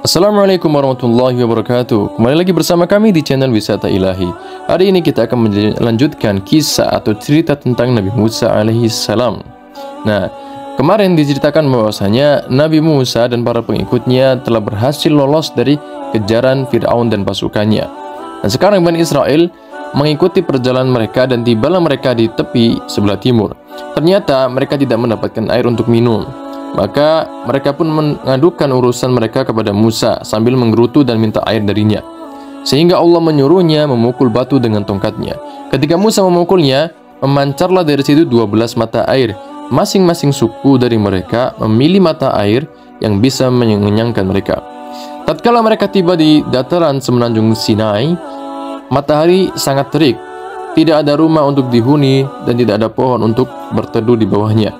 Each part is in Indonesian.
Assalamualaikum warahmatullahi wabarakatuh. Kembali lagi bersama kami di channel Wisata Ilahi. Hari ini kita akan melanjutkan kisah atau cerita tentang Nabi Musa alaihi salam. Nah, kemarin diceritakan bahwasanya Nabi Musa dan para pengikutnya telah berhasil lolos dari kejaran Fir'aun dan pasukannya. Dan sekarang Bani Israel mengikuti perjalanan mereka dan tibalah mereka di tepi sebelah timur. Ternyata mereka tidak mendapatkan air untuk minum. Maka mereka pun mengadukan urusan mereka kepada Musa sambil menggerutu dan minta air darinya. Sehingga Allah menyuruhnya memukul batu dengan tongkatnya. Ketika Musa memukulnya, memancarlah dari situ 12 mata air. Masing-masing suku dari mereka memilih mata air yang bisa mengenyangkan mereka. Tatkala mereka tiba di dataran semenanjung Sinai, matahari sangat terik. Tidak ada rumah untuk dihuni dan tidak ada pohon untuk berteduh di bawahnya.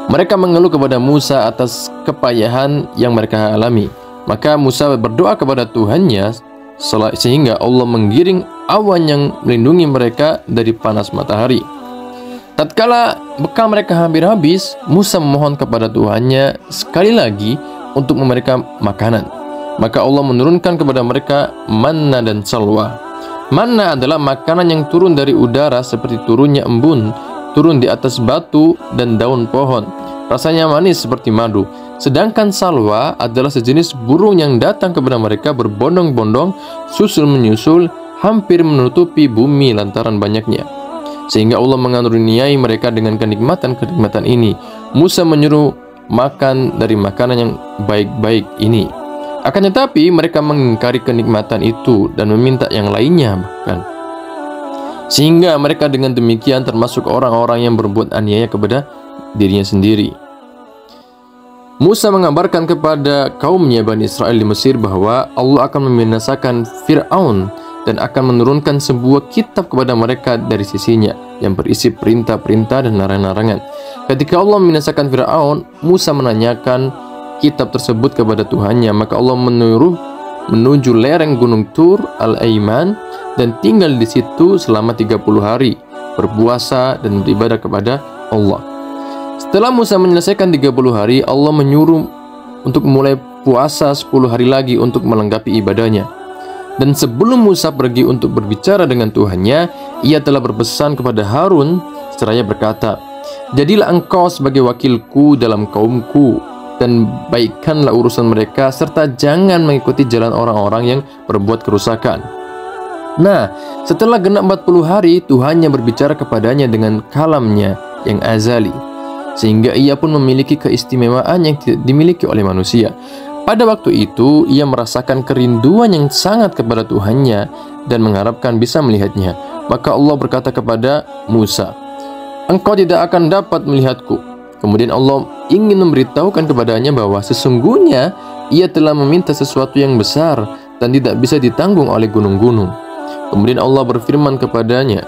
Mereka mengeluh kepada Musa atas kepayahan yang mereka alami. Maka Musa berdoa kepada Tuhannya sehingga Allah menggiring awan yang melindungi mereka dari panas matahari. Tatkala bekal mereka hampir habis, Musa memohon kepada Tuhannya sekali lagi untuk memberikan makanan. Maka Allah menurunkan kepada mereka manna dan salwa. Manna adalah makanan yang turun dari udara seperti turunnya embun, turun di atas batu dan daun pohon. Rasanya manis seperti madu. Sedangkan salwa adalah sejenis burung yang datang kepada mereka berbondong-bondong, susul menyusul, hampir menutupi bumi lantaran banyaknya. Sehingga Allah mengaruniai mereka dengan kenikmatan-kenikmatan ini. Musa menyuruh makan dari makanan yang baik-baik ini. Akan tetapi mereka mengingkari kenikmatan itu dan meminta yang lainnya bahkan. Sehingga mereka dengan demikian termasuk orang-orang yang berbuat aniaya kepada dirinya sendiri. Musa mengabarkan kepada kaumnya Bani Israel di Mesir bahwa Allah akan membinasakan Fir'aun dan akan menurunkan sebuah kitab kepada mereka dari sisinya yang berisi perintah-perintah dan larangan-larangan. Ketika Allah membinasakan Fir'aun, Musa menanyakan kitab tersebut kepada Tuhannya. Maka Allah menuju lereng gunung Tur Al-Aiman dan tinggal di situ selama 30 hari, berpuasa dan beribadah kepada Allah. Setelah Musa menyelesaikan 30 hari, Allah menyuruh untuk mulai puasa 10 hari lagi untuk melengkapi ibadahnya. Dan sebelum Musa pergi untuk berbicara dengan Tuhannya, ia telah berpesan kepada Harun seraya berkata, "Jadilah engkau sebagai wakilku dalam kaumku dan baikkanlah urusan mereka serta jangan mengikuti jalan orang-orang yang berbuat kerusakan." Nah, setelah genap 40 hari, Tuhannya berbicara kepadanya dengan kalamnya yang azali, sehingga ia pun memiliki keistimewaan yang tidak dimiliki oleh manusia. Pada waktu itu, ia merasakan kerinduan yang sangat kepada Tuhannya dan mengharapkan bisa melihatnya. Maka Allah berkata kepada Musa, "Engkau tidak akan dapat melihatku." Kemudian Allah ingin memberitahukan kepadanya bahwa sesungguhnya ia telah meminta sesuatu yang besar dan tidak bisa ditanggung oleh gunung-gunung. Kemudian Allah berfirman kepadanya,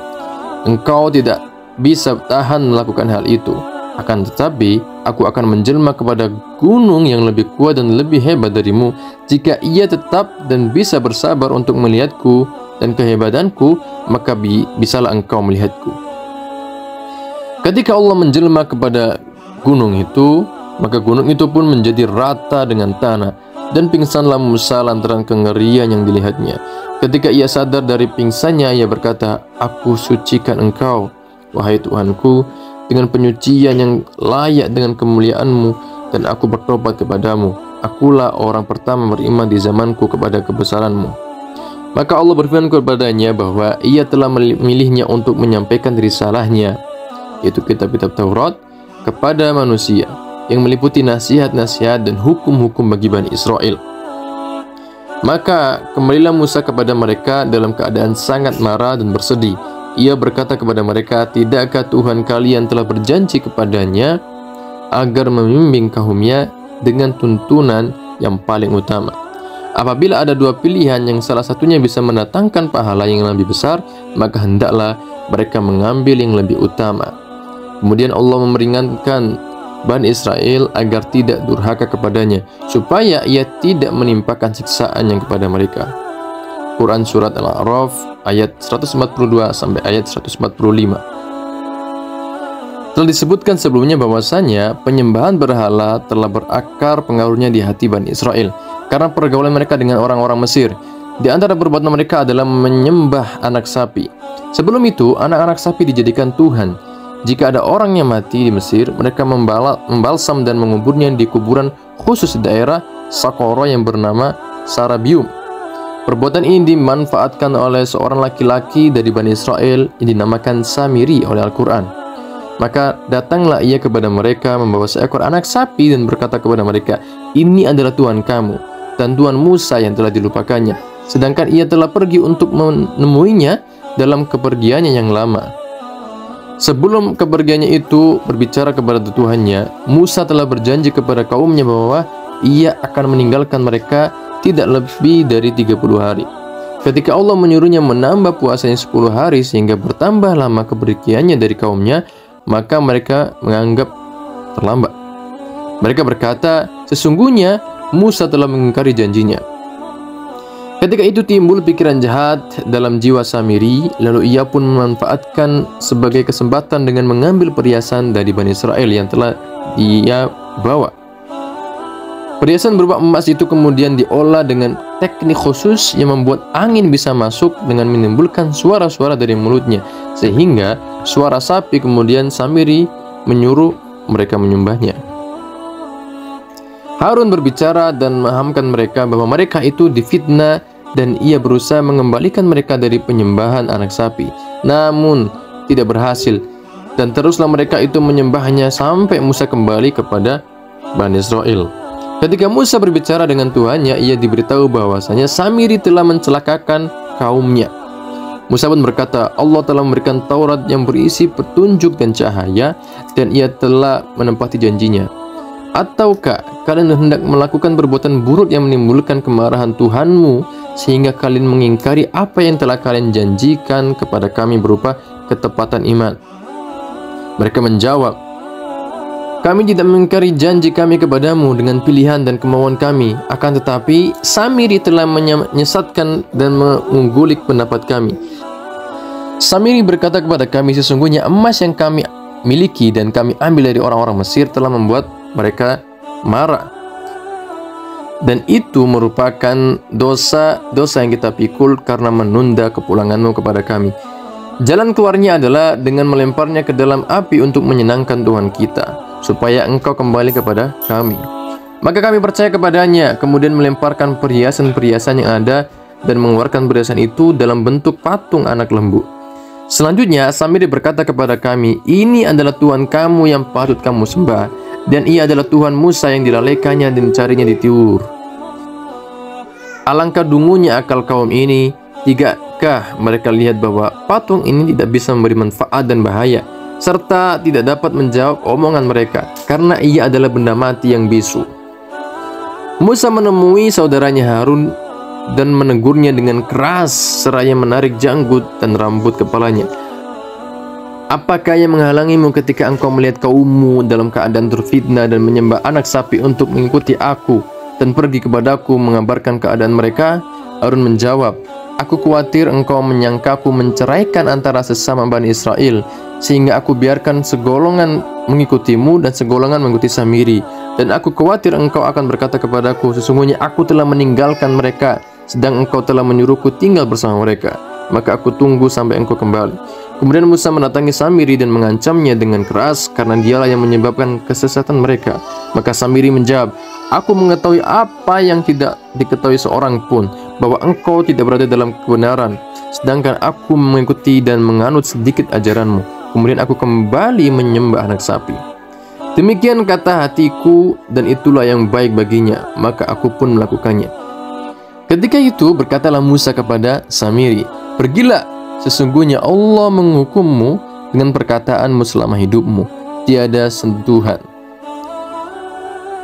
"Engkau tidak bisa tahan melakukan hal itu. Akan tetapi aku akan menjelma kepada gunung yang lebih kuat dan lebih hebat darimu. Jika ia tetap dan bisa bersabar untuk melihatku dan kehebatanku, maka bisalah engkau melihatku." Ketika Allah menjelma kepada gunung itu, maka gunung itu pun menjadi rata dengan tanah, dan pingsanlah Musa lantaran kengerian yang dilihatnya. Ketika ia sadar dari pingsannya, ia berkata, "Aku sucikan engkau, wahai Tuhanku, dengan penyucian yang layak dengan kemuliaan-Mu, dan aku bertobat kepadamu. Akulah orang pertama beriman di zamanku kepada kebesaran-Mu." Maka Allah berfirman kepadanya bahwa ia telah memilihnya untuk menyampaikan risalahnya, yaitu kitab-kitab Taurat, kepada manusia, yang meliputi nasihat-nasihat dan hukum-hukum bagi Bani Israel. Maka kembalilah Musa kepada mereka dalam keadaan sangat marah dan bersedih. Ia berkata kepada mereka, "Tidakkah Tuhan kalian telah berjanji kepadanya agar membimbing kaumnya dengan tuntunan yang paling utama? Apabila ada dua pilihan yang salah satunya bisa mendatangkan pahala yang lebih besar, maka hendaklah mereka mengambil yang lebih utama." Kemudian Allah memperingatkan Bani Israel agar tidak durhaka kepadanya, supaya ia tidak menimpakan siksaan yang kepada mereka. Quran Surat Al-A'raf ayat 142 sampai ayat 145. Telah disebutkan sebelumnya bahwasanya penyembahan berhala telah berakar pengaruhnya di hati Bani Israel. karena pergaulan mereka dengan orang-orang Mesir. Di antara perbuatan mereka adalah menyembah anak sapi. Sebelum itu, anak-anak sapi dijadikan Tuhan. Jika ada orang yang mati di Mesir, mereka membalsam dan menguburnya di kuburan khusus di daerah Sakora yang bernama Sarabium. Perbuatan ini dimanfaatkan oleh seorang laki-laki dari Bani Israel yang dinamakan Samiri oleh Al-Quran. Maka datanglah ia kepada mereka membawa seekor anak sapi dan berkata kepada mereka, "Ini adalah Tuhan kamu dan Tuhan Musa yang telah dilupakannya, sedangkan ia telah pergi untuk menemuinya dalam kepergiannya yang lama." Sebelum kepergiannya itu berbicara kepada Tuhannya, Musa telah berjanji kepada kaumnya bahwa ia akan meninggalkan mereka tidak lebih dari 30 hari. Ketika Allah menyuruhnya menambah puasanya 10 hari sehingga bertambah lama kepergiannya dari kaumnya, maka mereka menganggap terlambat. Mereka berkata, "Sesungguhnya Musa telah mengingkari janjinya." Ketika itu timbul pikiran jahat dalam jiwa Samiri, lalu ia pun memanfaatkan sebagai kesempatan dengan mengambil perhiasan dari Bani Israel yang telah dia bawa. Perhiasan berupa emas itu kemudian diolah dengan teknik khusus yang membuat angin bisa masuk dengan menimbulkan suara-suara dari mulutnya, sehingga suara sapi. Kemudian Samiri menyuruh mereka menyembahnya. Harun berbicara dan memahamkan mereka bahwa mereka itu difitnah dan ia berusaha mengembalikan mereka dari penyembahan anak sapi. Namun tidak berhasil, dan teruslah mereka itu menyembahnya sampai Musa kembali kepada Bani Israel. Ketika Musa berbicara dengan Tuhannya, ia diberitahu bahwasanya Samiri telah mencelakakan kaumnya. Musa pun berkata, "Allah telah memberikan Taurat yang berisi petunjuk dan cahaya, dan ia telah menepati janjinya. Ataukah kalian hendak melakukan perbuatan buruk yang menimbulkan kemarahan Tuhanmu, sehingga kalian mengingkari apa yang telah kalian janjikan kepada kami berupa ketepatan iman?" Mereka menjawab, "Kami tidak mengingkari janji kami kepadamu dengan pilihan dan kemauan kami. Akan tetapi Samiri telah menyesatkan dan mengulik pendapat kami. Samiri berkata kepada kami, sesungguhnya emas yang kami miliki dan kami ambil dari orang-orang Mesir telah membuat mereka marah. Dan itu merupakan dosa yang kita pikul karena menunda kepulanganmu kepada kami. Jalan keluarnya adalah dengan melemparnya ke dalam api untuk menyenangkan Tuhan kita, supaya engkau kembali kepada kami." Maka kami percaya kepadanya, kemudian melemparkan perhiasan-perhiasan yang ada dan mengeluarkan perhiasan itu dalam bentuk patung anak lembu. Selanjutnya Samiri berkata kepada kami, "Ini adalah Tuhan kamu yang patut kamu sembah, dan ia adalah Tuhan Musa yang dilalaikannya dan dicarinya di Tiur." Alangkah dungunya akal kaum ini, tidakkah mereka lihat bahwa patung ini tidak bisa memberi manfaat dan bahaya, serta tidak dapat menjawab omongan mereka, karena ia adalah benda mati yang bisu. Musa menemui saudaranya Harun dan menegurnya dengan keras seraya menarik janggut dan rambut kepalanya. "Apakah yang menghalangimu ketika engkau melihat kaummu dalam keadaan terfitnah dan menyembah anak sapi untuk mengikuti aku dan pergi kepadaku mengabarkan keadaan mereka?" Harun menjawab, "Aku khawatir engkau menyangkaku menceraikan antara sesama Bani Israel, sehingga aku biarkan segolongan mengikutimu dan segolongan mengikuti Samiri. Dan aku khawatir engkau akan berkata kepadaku, sesungguhnya aku telah meninggalkan mereka, sedang engkau telah menyuruhku tinggal bersama mereka. Maka aku tunggu sampai engkau kembali." Kemudian Musa mendatangi Samiri dan mengancamnya dengan keras, karena dialah yang menyebabkan kesesatan mereka. Maka Samiri menjawab, "Aku mengetahui apa yang tidak diketahui seorang pun, bahwa engkau tidak berada dalam kebenaran, sedangkan aku mengikuti dan menganut sedikit ajaranmu. Kemudian aku kembali menyembah anak sapi. Demikian kata hatiku, dan itulah yang baik baginya, maka aku pun melakukannya." Ketika itu berkatalah Musa kepada Samiri, "Pergilah, sesungguhnya Allah menghukummu dengan perkataanmu selama hidupmu, tiada sentuhan."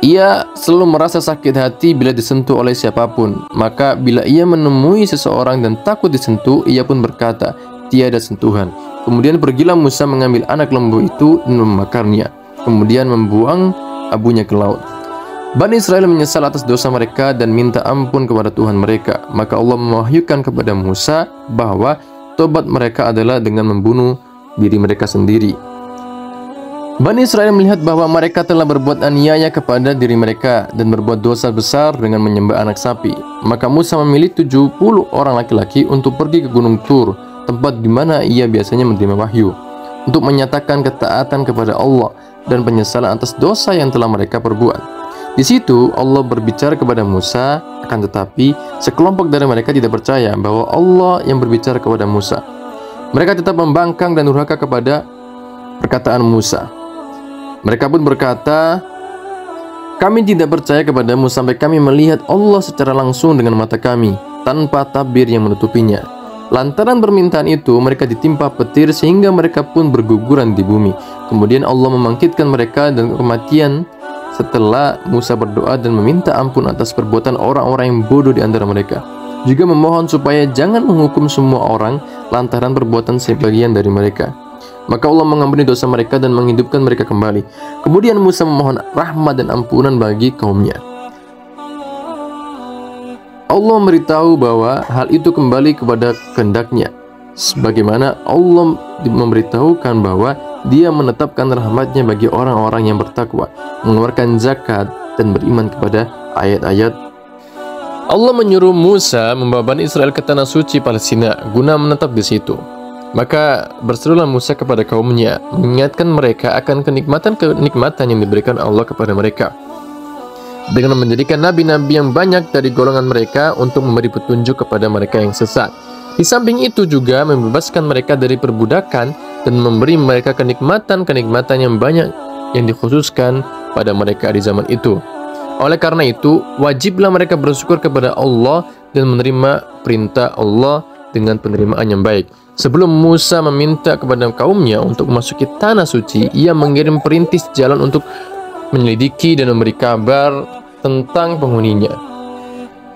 Ia selalu merasa sakit hati bila disentuh oleh siapapun. Maka bila ia menemui seseorang dan takut disentuh, ia pun berkata, "Tiada sentuhan." Kemudian pergilah Musa mengambil anak lembu itu dan memakarnya, kemudian membuang abunya ke laut. Bani Israel menyesal atas dosa mereka dan minta ampun kepada Tuhan mereka. Maka Allah mewahyukan kepada Musa bahwa tobat mereka adalah dengan membunuh diri mereka sendiri. Bani Israel melihat bahwa mereka telah berbuat aniaya kepada diri mereka dan berbuat dosa besar dengan menyembah anak sapi. Maka Musa memilih 70 orang laki-laki untuk pergi ke Gunung Tur, tempat di mana ia biasanya menerima wahyu, untuk menyatakan ketaatan kepada Allah dan penyesalan atas dosa yang telah mereka perbuat. Di situ Allah berbicara kepada Musa, akan tetapi sekelompok dari mereka tidak percaya bahwa Allah yang berbicara kepada Musa. Mereka tetap membangkang dan durhaka kepada perkataan Musa. Mereka pun berkata, "Kami tidak percaya kepadamu sampai kami melihat Allah secara langsung dengan mata kami, tanpa tabir yang menutupinya." Lantaran permintaan itu, mereka ditimpa petir sehingga mereka pun berguguran di bumi. Kemudian Allah membangkitkan mereka dan kematian setelah Musa berdoa dan meminta ampun atas perbuatan orang-orang yang bodoh di antara mereka. Juga memohon supaya jangan menghukum semua orang lantaran perbuatan sebagian dari mereka. Maka Allah mengampuni dosa mereka dan menghidupkan mereka kembali. Kemudian Musa memohon rahmat dan ampunan bagi kaumnya. Allah memberitahu bahwa hal itu kembali kepada kehendaknya, sebagaimana Allah memberitahukan bahwa Dia menetapkan rahmatnya bagi orang-orang yang bertakwa, mengeluarkan zakat, dan beriman kepada ayat-ayat. Allah menyuruh Musa membawa Bani Israel ke tanah suci Palestina guna menetap di situ. Maka berserulah Musa kepada kaumnya, mengingatkan mereka akan kenikmatan yang diberikan Allah kepada mereka, dengan menjadikan nabi-nabi yang banyak dari golongan mereka untuk memberi petunjuk kepada mereka yang sesat. Di samping itu juga membebaskan mereka dari perbudakan dan memberi mereka kenikmatan-kenikmatan yang banyak yang dikhususkan pada mereka di zaman itu. Oleh karena itu, wajiblah mereka bersyukur kepada Allah dan menerima perintah Allah dengan penerimaan yang baik. Sebelum Musa meminta kepada kaumnya untuk memasuki tanah suci, ia mengirim perintis jalan untuk menyelidiki dan memberi kabar tentang penghuninya.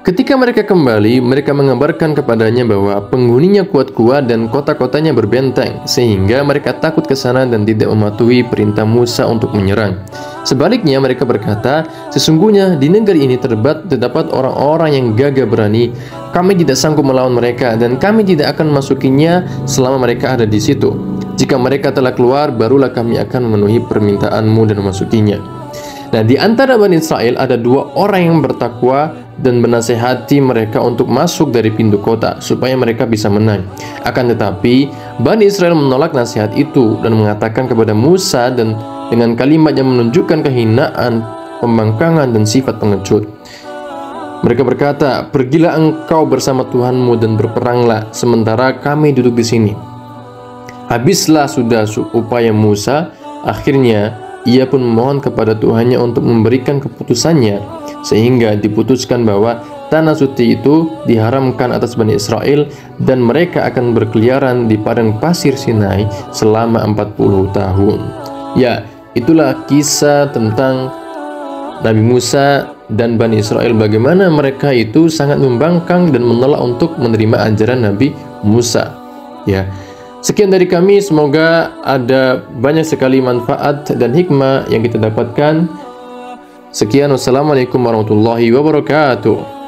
Ketika mereka kembali, mereka mengabarkan kepadanya bahwa penghuninya kuat-kuat dan kota-kotanya berbenteng, sehingga mereka takut ke sana dan tidak mematuhi perintah Musa untuk menyerang. Sebaliknya mereka berkata, "Sesungguhnya di negeri ini terdapat orang-orang yang gagah berani. Kami tidak sanggup melawan mereka dan kami tidak akan memasukinya selama mereka ada di situ. Jika mereka telah keluar, barulah kami akan memenuhi permintaanmu dan memasukinya." Nah, di antara Bani Israel ada 2 orang yang bertakwa dan menasehati mereka untuk masuk dari pintu kota supaya mereka bisa menang. Akan tetapi Bani Israel menolak nasihat itu dan mengatakan kepada Musa dan dengan kalimat yang menunjukkan kehinaan, pembangkangan, dan sifat pengecut. Mereka berkata, "Pergilah engkau bersama Tuhanmu dan berperanglah, sementara kami duduk di sini." Habislah sudah upaya Musa. Akhirnya ia pun memohon kepada Tuhannya untuk memberikan keputusannya, sehingga diputuskan bahwa tanah suci itu diharamkan atas Bani Israel dan mereka akan berkeliaran di padang pasir Sinai selama 40 tahun. Ya, itulah kisah tentang Nabi Musa dan Bani Israel, bagaimana mereka itu sangat membangkang dan menolak untuk menerima ajaran Nabi Musa. Ya, sekian dari kami, semoga ada banyak sekali manfaat dan hikmah yang kita dapatkan. Sekian, wassalamualaikum warahmatullahi wabarakatuh.